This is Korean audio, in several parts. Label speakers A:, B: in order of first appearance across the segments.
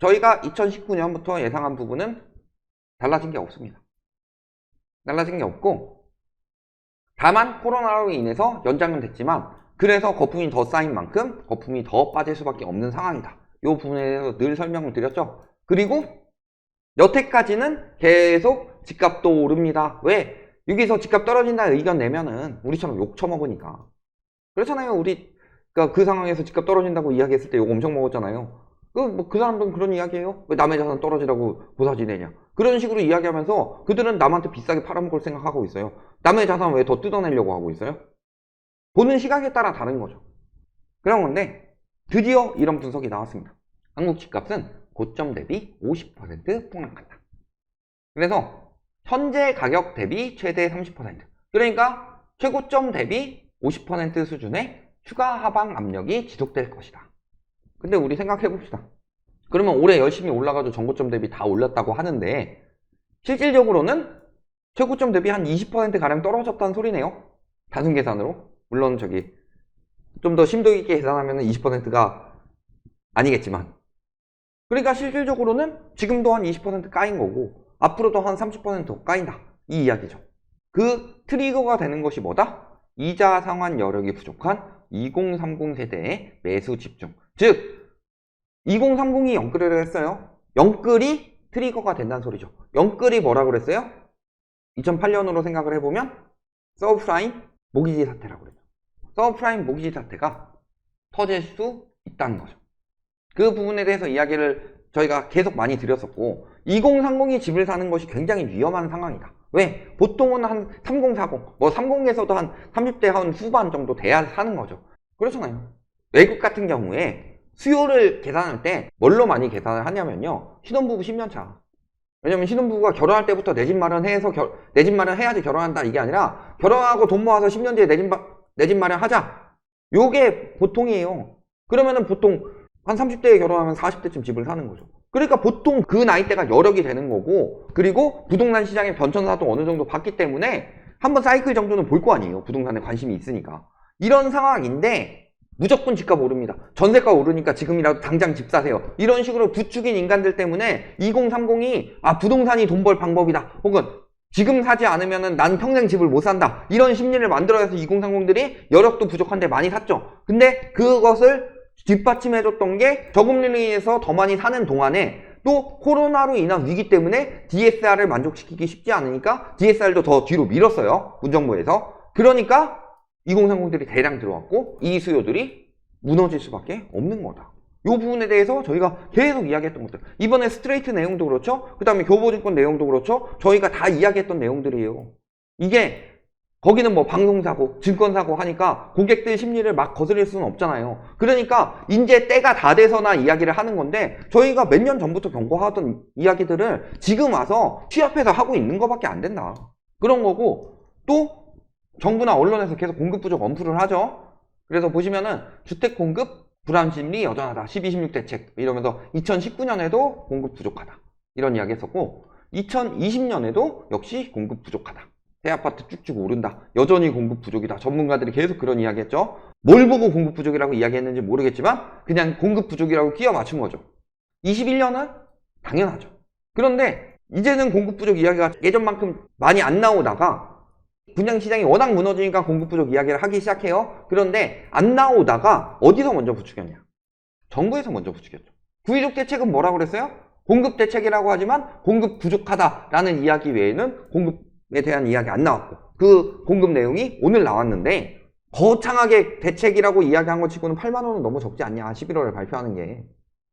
A: 저희가 2019년부터 예상한 부분은 달라진 게 없습니다. 달라진 게 없고, 다만 코로나로 인해서 연장은 됐지만 그래서 거품이 더 쌓인 만큼 거품이 더 빠질 수밖에 없는 상황이다. 이 부분에 대해서 늘 설명을 드렸죠. 그리고 여태까지는 계속 집값도 오릅니다. 왜? 여기서 집값 떨어진다 의견 내면은 우리처럼 욕 처먹으니까. 그렇잖아요. 우리 그 상황에서 집값 떨어진다고 이야기했을 때 욕 엄청 먹었잖아요. 그 사람들은 그런 이야기예요. 왜 남의 자산 떨어지라고 고사지 내냐. 그런 식으로 이야기하면서 그들은 남한테 비싸게 팔아먹을 생각하고 있어요. 남의 자산 왜 더 뜯어내려고 하고 있어요? 보는 시각에 따라 다른 거죠. 그런 건데 드디어 이런 분석이 나왔습니다. 한국 집값은 고점 대비 50% 폭락한다. 그래서 현재 가격 대비 최대 30%, 그러니까 최고점 대비 50% 수준의 추가 하방 압력이 지속될 것이다. 근데 우리 생각해 봅시다. 그러면 올해 열심히 올라가지고 전고점 대비 다 올렸다고 하는데 실질적으로는 최고점 대비 한 20% 가량 떨어졌다는 소리네요. 단순 계산으로. 물론 저기 좀 더 심도 있게 계산하면 20%가 아니겠지만, 그러니까 실질적으로는 지금도 한 20% 까인 거고 앞으로도 한 30% 까인다, 이 이야기죠. 그 트리거가 되는 것이 뭐다? 이자 상환 여력이 부족한 2030 세대의 매수 집중. 즉 2030이 영끌을 했어요. 영끌이 트리거가 된다는 소리죠. 영끌이 뭐라 그랬어요? 2008년으로 생각을 해보면 서브프라임 모기지 사태라고 그랬죠. 서브프라임 모기지 사태가 터질 수 있다는 거죠. 그 부분에 대해서 이야기를 저희가 계속 많이 드렸었고, 2030이 집을 사는 것이 굉장히 위험한 상황이다. 왜? 보통은 한 3040, 뭐 30에서도 한 30대 한 후반 정도 돼야 사는 거죠. 그렇잖아요. 외국 같은 경우에 수요를 계산할 때 뭘로 많이 계산을 하냐면요, 신혼부부 10년차. 왜냐면 신혼부부가 결혼할 때부터 내 집 마련해서 내 집 마련해야지 결혼한다, 이게 아니라 결혼하고 돈 모아서 10년 뒤에 내 집 마련하자, 요게 보통이에요. 그러면은 보통 한 30대에 결혼하면 40대쯤 집을 사는 거죠. 그러니까 보통 그 나이대가 여력이 되는 거고, 그리고 부동산 시장의 변천사도 어느 정도 봤기 때문에 한번 사이클 정도는 볼 거 아니에요. 부동산에 관심이 있으니까. 이런 상황인데 무조건 집값 오릅니다. 전세가 오르니까 지금이라도 당장 집 사세요, 이런 식으로 부추긴 인간들 때문에 2030이 부동산이 돈 벌 방법이다, 혹은 지금 사지 않으면 난 평생 집을 못 산다, 이런 심리를 만들어서 2030들이 여력도 부족한데 많이 샀죠. 근데 그것을 뒷받침해줬던 게 저금리로 인해서 더 많이 사는 동안에 또 코로나로 인한 위기 때문에 DSR을 만족시키기 쉽지 않으니까 DSR도 더 뒤로 밀었어요, 문정부에서. 그러니까 2030들이 대량 들어왔고 이 수요들이 무너질 수밖에 없는 거다. 이 부분에 대해서 저희가 계속 이야기했던 것들, 이번에 스트레이트 내용도 그렇죠, 그 다음에 교보증권 내용도 그렇죠, 저희가 다 이야기했던 내용들이에요. 이게 거기는 뭐 방송사고 증권사고 하니까 고객들 심리를 막 거스릴 수는 없잖아요. 그러니까 이제 때가 다 돼서나 이야기를 하는 건데, 저희가 몇 년 전부터 경고하던 이야기들을 지금 와서 취합해서 하고 있는 것밖에 안 된다, 그런 거고, 또 정부나 언론에서 계속 공급 부족 엄프를 하죠. 그래서 보시면은 주택 공급 불안 심리 여전하다, 12, 16대책 이러면서 2019년에도 공급 부족하다, 이런 이야기 했었고, 2020년에도 역시 공급 부족하다, 새 아파트 쭉쭉 오른다, 여전히 공급 부족이다, 전문가들이 계속 그런 이야기 했죠. 뭘 보고 공급 부족이라고 이야기했는지 모르겠지만 그냥 공급 부족이라고 끼워 맞춘 거죠. 21년은 당연하죠. 그런데 이제는 공급 부족 이야기가 예전만큼 많이 안 나오다가 분양시장이 워낙 무너지니까 공급 부족 이야기를 하기 시작해요. 그런데 안 나오다가 어디서 먼저 부추겼냐? 정부에서 먼저 부추겼죠. 9.16 대책은 뭐라고 그랬어요? 공급 대책이라고 하지만 공급 부족하다라는 이야기 외에는 공급에 대한 이야기 안 나왔고, 그 공급 내용이 오늘 나왔는데 거창하게 대책이라고 이야기한 것 치고는 8만 원은 너무 적지 않냐, 11월에 발표하는 게.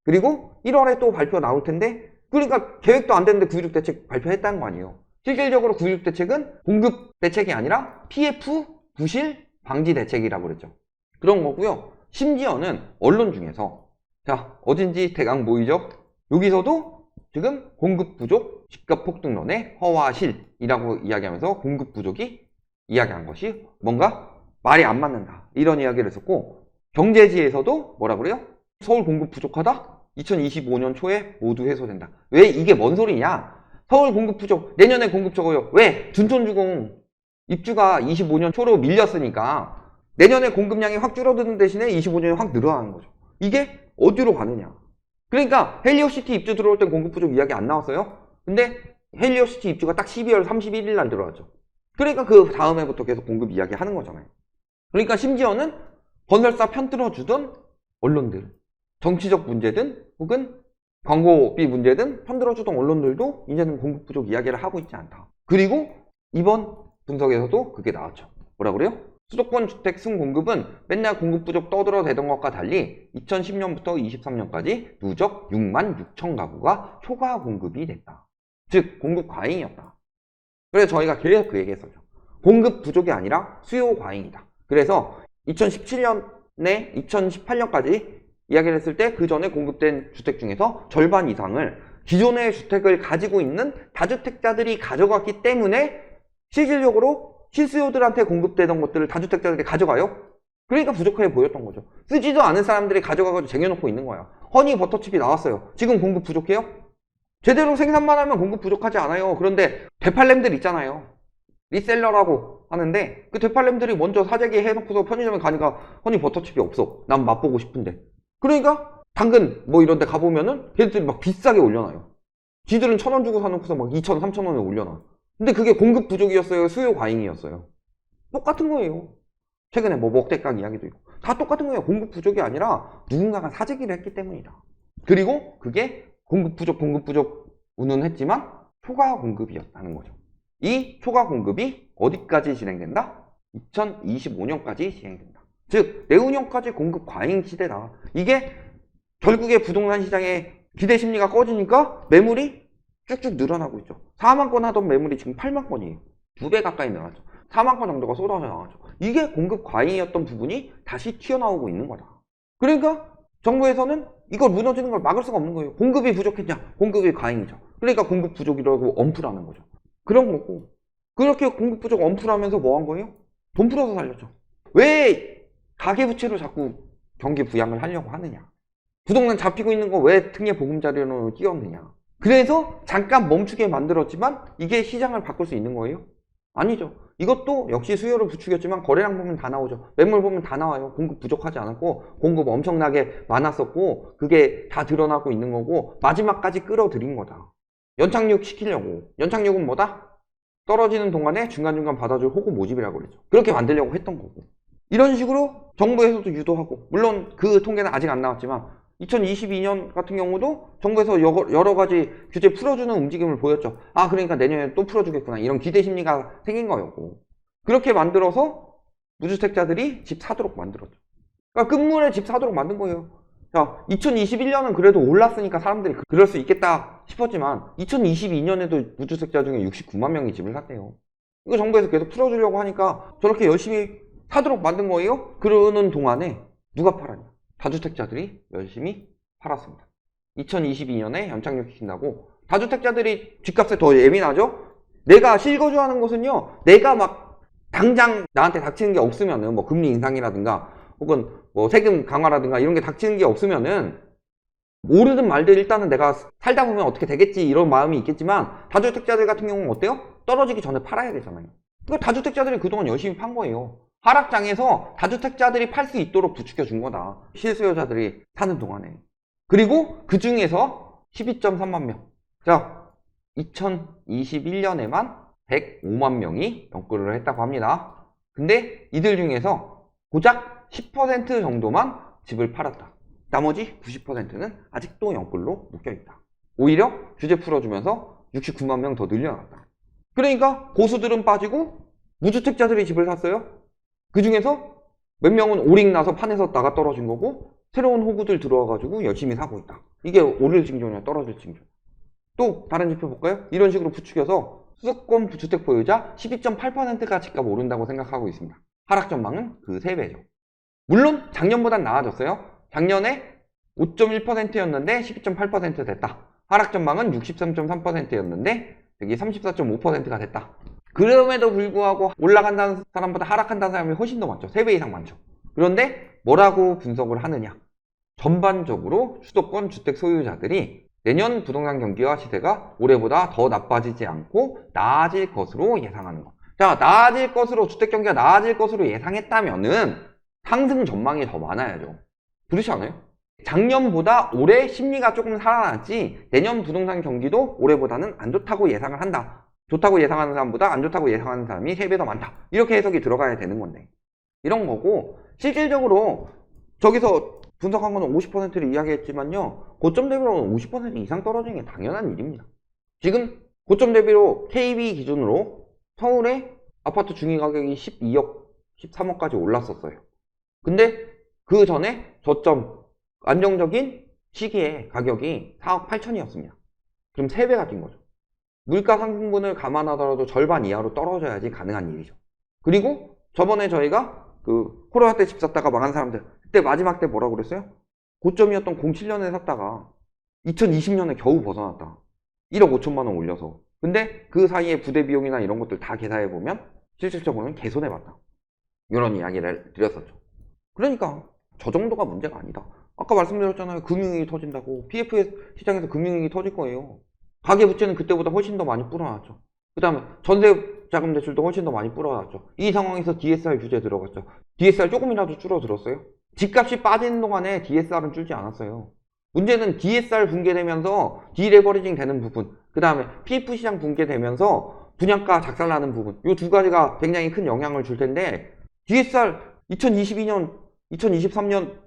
A: 그리고 1월에 또 발표 나올 텐데, 그러니까 계획도 안 됐는데 9.16 대책 발표했다는 거 아니에요. 실질적으로 9.16 대책은 공급 대책이 아니라 PF 부실 방지 대책이라고 그랬죠. 그런 거고요. 심지어는 언론 중에서, 자, 어딘지 대강 보이죠? 여기서도 지금 공급 부족 집값 폭등론의 허와실이라고 이야기하면서 공급 부족이 이야기한 것이 뭔가 말이 안 맞는다, 이런 이야기를 했었고, 경제지에서도 뭐라 그래요? 서울 공급 부족하다? 2025년 초에 모두 해소된다. 왜 이게 뭔 소리냐? 서울 공급 부족, 내년에 공급 적어요. 왜? 둔촌주공 입주가 25년 초로 밀렸으니까 내년에 공급량이 확 줄어드는 대신에 25년에 확 늘어나는 거죠. 이게 어디로 가느냐? 그러니까 헬리오시티 입주 들어올 땐 공급 부족 이야기 안 나왔어요. 근데 헬리오시티 입주가 딱 12월 31일 날 들어왔죠. 그러니까 그 다음 해부터 계속 공급 이야기 하는 거잖아요. 그러니까 심지어는 건설사 편들어주던 언론들, 정치적 문제든 혹은 광고비 문제든 편들어주던 언론들도 이제는 공급 부족 이야기를 하고 있지 않다. 그리고 이번 분석에서도 그게 나왔죠. 뭐라 그래요? 수도권 주택 순공급은 맨날 공급 부족 떠들어대던 것과 달리 2010년부터 23년까지 누적 6만 6천 가구가 초과 공급이 됐다. 즉 공급 과잉이었다. 그래서 저희가 계속 그 얘기했었죠. 공급 부족이 아니라 수요 과잉이다. 그래서 2017년에 2018년까지 이야기를 했을 때 그 전에 공급된 주택 중에서 절반 이상을 기존의 주택을 가지고 있는 다주택자들이 가져갔기 때문에 실질적으로 실수요들한테 공급되던 것들을 다주택자들이 가져가요. 그러니까 부족해 보였던 거죠. 쓰지도 않은 사람들이 가져가가지고 쟁여놓고 있는 거야. 허니 버터칩이 나왔어요. 지금 공급 부족해요? 제대로 생산만 하면 공급 부족하지 않아요. 그런데 되팔렘들 있잖아요. 리셀러라고 하는데 그 되팔렘들이 먼저 사재기 해놓고서 편의점에 가니까 허니 버터칩이 없어. 난 맛보고 싶은데. 그러니까 당근 뭐 이런 데 가보면은 걔들이 막 비싸게 올려놔요. 지들은 1,000원 주고 사놓고서 막 2,000, 3,000원에 올려놔. 근데 그게 공급 부족이었어요? 수요 과잉이었어요? 똑같은 거예요. 최근에 뭐 먹대각 이야기도 있고. 다 똑같은 거예요. 공급 부족이 아니라 누군가가 사재기를 했기 때문이다. 그리고 그게 공급 부족 운운했지만 초과 공급이었다는 거죠. 이 초과 공급이 어디까지 진행된다? 2025년까지 진행된다. 즉 내후년까지 공급 과잉 시대다. 이게 결국에 부동산 시장의 기대 심리가 꺼지니까 매물이 쭉쭉 늘어나고 있죠. 4만 건 하던 매물이 지금 8만 건이에요. 2배 가까이 늘어났죠. 4만 건 정도가 쏟아져 나왔죠. 이게 공급 과잉이었던 부분이 다시 튀어나오고 있는 거다. 그러니까 정부에서는 이걸 무너지는 걸 막을 수가 없는 거예요. 공급이 부족했냐? 공급이 과잉이죠. 그러니까 공급 부족이라고 엄풀하는 거죠. 그런 거고. 그렇게 공급 부족 엄풀하면서 뭐 한 거예요? 돈 풀어서 살렸죠. 왜 가계부채로 자꾸 경기 부양을 하려고 하느냐? 부동산 잡히고 있는 거 왜 특례 보금자리로 띄웠느냐? 그래서 잠깐 멈추게 만들었지만 이게 시장을 바꿀 수 있는 거예요? 아니죠. 이것도 역시 수요를 부추겼지만 거래량 보면 다 나오죠. 매물 보면 다 나와요. 공급 부족하지 않았고 공급 엄청나게 많았었고 그게 다 드러나고 있는 거고 마지막까지 끌어들인 거다. 연착륙 시키려고. 연착륙은 뭐다? 떨어지는 동안에 중간중간 받아줄 호구 모집이라고 그러죠. 그렇게 만들려고 했던 거고. 이런 식으로 정부에서도 유도하고 물론 그 통계는 아직 안 나왔지만 2022년 같은 경우도 정부에서 여러 가지 규제 풀어주는 움직임을 보였죠. 아 그러니까 내년에 또 풀어주겠구나 이런 기대 심리가 생긴 거였고 그렇게 만들어서 무주택자들이 집 사도록 만들었죠. 그러니까 끝물에 집 사도록 만든 거예요. 자 2021년은 그래도 올랐으니까 사람들이 그럴 수 있겠다 싶었지만 2022년에도 무주택자 중에 69만 명이 집을 샀대요. 이거 정부에서 계속 풀어주려고 하니까 저렇게 열심히 사도록 만든 거예요. 그러는 동안에 누가 팔았냐? 다주택자들이 열심히 팔았습니다. 2022년에 연착륙 시킨다고 다주택자들이 집값에 더 예민하죠? 내가 실거주하는 곳은요, 내가 막 당장 나한테 닥치는 게 없으면은 뭐 금리 인상이라든가 혹은 뭐 세금 강화라든가 이런 게 닥치는 게 없으면은 오르든 말든 일단은 내가 살다 보면 어떻게 되겠지 이런 마음이 있겠지만 다주택자들 같은 경우는 어때요? 떨어지기 전에 팔아야 되잖아요. 그러니까 다주택자들이 그동안 열심히 판 거예요. 하락장에서 다주택자들이 팔 수 있도록 부추겨 준 거다. 실수요자들이 사는 동안에. 그리고 그 중에서 12.3만 명. 자, 2021년에만 105만 명이 연끌을 했다고 합니다. 근데 이들 중에서 고작 10% 정도만 집을 팔았다. 나머지 90%는 아직도 연끌로 묶여있다. 오히려 규제 풀어주면서 69만 명 더 늘려놨다. 그러니까 고수들은 빠지고 무주택자들이 집을 샀어요. 그 중에서 몇 명은 오링 나서 판에서 나가 떨어진 거고 새로운 호구들 들어와가지고 열심히 사고 있다. 이게 오를 징조냐 떨어질 징조. 또 다른 지표 볼까요? 이런 식으로 부추겨서 수도권 주택 보유자 12.8%가 집값 오른다고 생각하고 있습니다. 하락 전망은 그 3배죠. 물론 작년보단 나아졌어요. 작년에 5.1%였는데 12.8% 됐다. 하락 전망은 63.3%였는데 여기 34.5%가 됐다. 그럼에도 불구하고 올라간다는 사람보다 하락한다는 사람이 훨씬 더 많죠. 3배 이상 많죠. 그런데 뭐라고 분석을 하느냐? 전반적으로 수도권 주택 소유자들이 내년 부동산 경기와 시세가 올해보다 더 나빠지지 않고 나아질 것으로 예상하는 것. 자, 나아질 것으로, 주택 경기가 나아질 것으로 예상했다면은 상승 전망이 더 많아야죠. 그렇지 않아요? 작년보다 올해 심리가 조금 살아났지 내년 부동산 경기도 올해보다는 안 좋다고 예상을 한다. 좋다고 예상하는 사람보다 안 좋다고 예상하는 사람이 3배 더 많다. 이렇게 해석이 들어가야 되는 건데 이런 거고 실질적으로 저기서 분석한 거는 50%를 이야기했지만요. 고점 대비로는 50% 이상 떨어지는 게 당연한 일입니다. 지금 고점 대비로 KB 기준으로 서울의 아파트 중위 가격이 12억, 13억까지 올랐었어요. 근데 그 전에 저점 안정적인 시기에 가격이 4억 8천이었습니다. 그럼 3배가 뛴 거죠. 물가 상승분을 감안하더라도 절반 이하로 떨어져야지 가능한 일이죠. 그리고 저번에 저희가 그 코로나 때 집 샀다가 망한 사람들 그때 마지막 때 뭐라고 그랬어요? 고점이었던 07년에 샀다가 2020년에 겨우 벗어났다. 1억 5천만 원 올려서. 근데 그 사이에 부대 비용이나 이런 것들 다 계산해보면 실질적으로는 개손해봤다. 이런 이야기를 드렸었죠. 그러니까 저 정도가 문제가 아니다. 아까 말씀드렸잖아요. 금융위기 터진다고. PF 시장에서 금융위기 터질 거예요. 가계부채는 그때보다 훨씬 더 많이 불어났죠. 그 다음에 전세자금 대출도 훨씬 더 많이 불어났죠. 이 상황에서 DSR 규제 들어갔죠. DSR 조금이라도 줄어들었어요? 집값이 빠지는 동안에 DSR은 줄지 않았어요. 문제는 DSR 붕괴되면서 디레버리징 되는 부분, 그 다음에 PF 시장 붕괴되면서 분양가 작살나는 부분, 이 두 가지가 굉장히 큰 영향을 줄 텐데 DSR 2022년, 2023년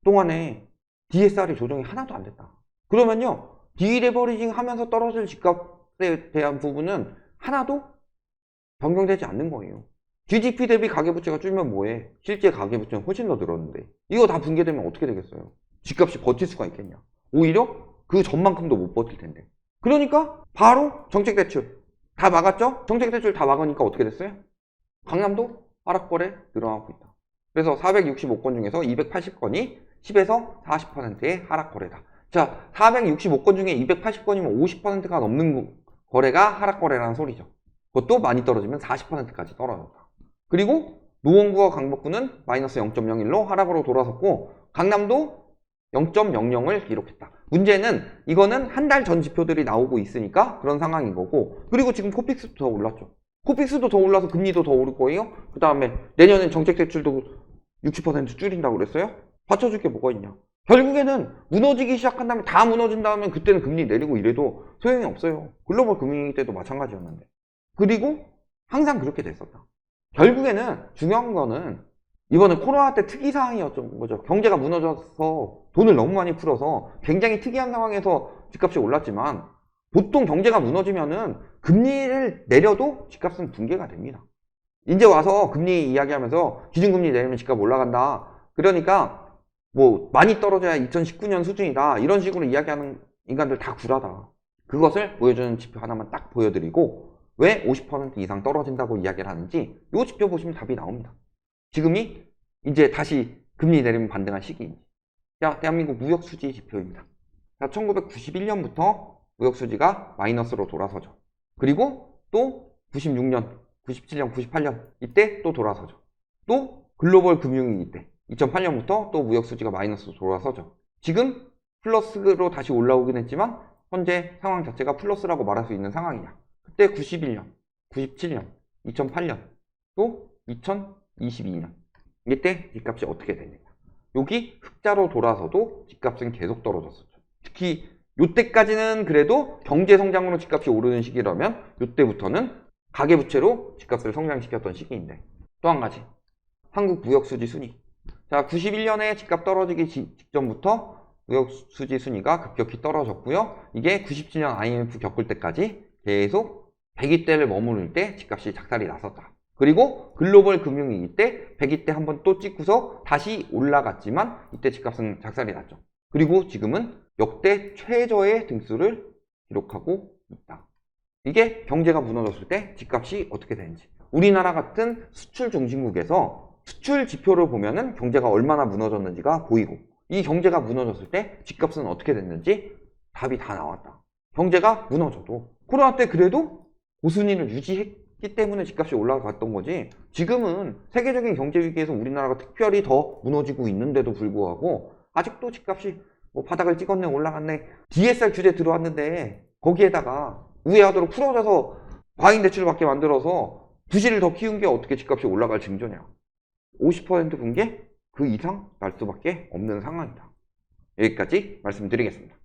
A: 동안에 DSR이 조정이 하나도 안 됐다. 그러면요, 디레버리징 하면서 떨어질 집값에 대한 부분은 하나도 변경되지 않는 거예요. GDP 대비 가계부채가 줄면 뭐해? 실제 가계부채는 훨씬 더 늘었는데 이거 다 붕괴되면 어떻게 되겠어요? 집값이 버틸 수가 있겠냐? 오히려 그 전만큼도 못 버틸 텐데. 그러니까 바로 정책대출 다 막았죠? 정책대출 다 막으니까 어떻게 됐어요? 강남도 하락거래 늘어나고 있다. 그래서 465건 중에서 280건이 10에서 40%의 하락거래다. 자, 465건 중에 280건이면 50%가 넘는 거래가 하락거래라는 소리죠. 그것도 많이 떨어지면 40%까지 떨어졌다. 그리고 노원구와 강북구는 마이너스 0.01로 하락으로 돌아섰고 강남도 0.00을 기록했다. 문제는 이거는 한 달 전 지표들이 나오고 있으니까 그런 상황인 거고, 그리고 지금 코픽스도 더 올랐죠. 코픽스도 더 올라서 금리도 더 오를 거예요. 그 다음에 내년엔 정책대출도 60% 줄인다고 그랬어요. 받쳐줄 게 뭐가 있냐. 결국에는 무너지기 시작한다면 다 무너진 다음에 그때는 금리 내리고 이래도 소용이 없어요. 글로벌 금융위기 때도 마찬가지였는데. 그리고 항상 그렇게 됐었다. 결국에는 중요한 거는 이번에 코로나 때 특이 사항이었던 거죠. 경제가 무너져서 돈을 너무 많이 풀어서 굉장히 특이한 상황에서 집값이 올랐지만 보통 경제가 무너지면은 금리를 내려도 집값은 붕괴가 됩니다. 이제 와서 금리 이야기하면서 기준금리 내리면 집값 올라간다. 그러니까 뭐 많이 떨어져야 2019년 수준이다. 이런 식으로 이야기하는 인간들 다 구라다. 그것을 보여주는 지표 하나만 딱 보여드리고 왜 50% 이상 떨어진다고 이야기를 하는지 이 지표 보시면 답이 나옵니다. 지금이 이제 다시 금리 내리면 반등한 시기입니다. 자, 대한민국 무역수지 지표입니다. 자, 1991년부터 무역수지가 마이너스로 돌아서죠. 그리고 또 96년, 97년, 98년 이때 또 돌아서죠. 또 글로벌 금융위기 때 2008년부터 또 무역수지가 마이너스로 돌아서죠. 지금 플러스로 다시 올라오긴 했지만 현재 상황 자체가 플러스라고 말할 수 있는 상황이냐. 그때 91년, 97년, 2008년, 또 2022년 이때 집값이 어떻게 되느냐. 여기 흑자로 돌아서도 집값은 계속 떨어졌었죠. 특히 이때까지는 그래도 경제성장으로 집값이 오르는 시기라면 이때부터는 가계부채로 집값을 성장시켰던 시기인데 또 한 가지 한국 무역수지 순위. 자, 91년에 집값 떨어지기 직전부터 무역수지 순위가 급격히 떨어졌고요. 이게 97년 IMF 겪을 때까지 계속 100위대를 머무를 때 집값이 작살이 났었다. 그리고 글로벌 금융위기 때 100위대 한번 또 찍고서 다시 올라갔지만 이때 집값은 작살이 났죠. 그리고 지금은 역대 최저의 등수를 기록하고 있다. 이게 경제가 무너졌을 때 집값이 어떻게 되는지. 우리나라 같은 수출 중심국에서 수출 지표를 보면은 경제가 얼마나 무너졌는지가 보이고 이 경제가 무너졌을 때 집값은 어떻게 됐는지 답이 다 나왔다. 경제가 무너져도 코로나 때 그래도 고순위를 유지했기 때문에 집값이 올라갔던 거지 지금은 세계적인 경제 위기에서 우리나라가 특별히 더 무너지고 있는데도 불구하고 아직도 집값이 뭐 바닥을 찍었네 올라갔네 DSR 규제 들어왔는데 거기에다가 우회하도록 풀어져서 과잉대출을 받게 만들어서 부실을 더 키운 게 어떻게 집값이 올라갈 징조냐. 50% 붕괴? 그 이상 날 수밖에 없는 상황이다. 여기까지 말씀드리겠습니다.